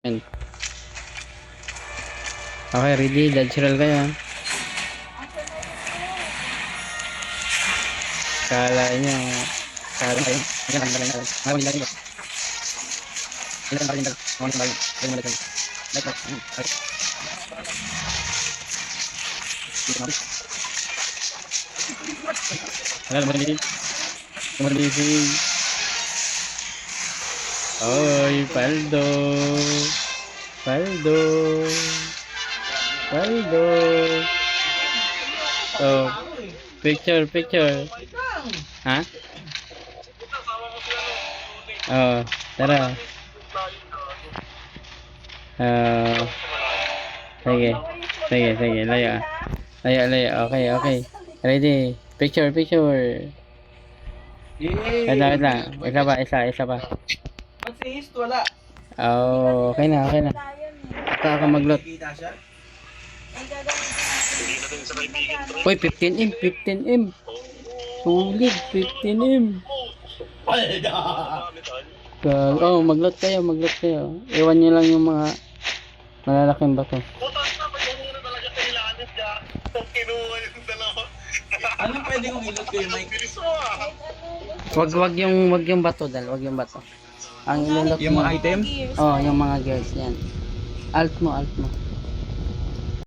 Yan. Okay, ready? Natural kayo. Kala nyo. Kala kayo. Yan ang galing. Maraming galing. Ilan ang galing. Maraming galing. Galing mo galing. Like that. Okay. Wala naman din. Kumarising. Oy, Paldo. Paldo. Paldo. Oh, picture. Ha? Oh, tara. Sige. Layo. Okay. Ready. Picture. Wait lang. Isa pa. Mag-face, wala. Oh, okay na. Saka ka maglot. Uy, 15M. Sulit, 15M. Oh, maglot kayo. Iwan nyo lang yung mga malalaking bato. Anong pwede kong ilot kayo, Mike? Wag yung bato wag yung bato. Ang ilolot Yung mo. mga item? Oh, yung mga gears yan. Alt mo.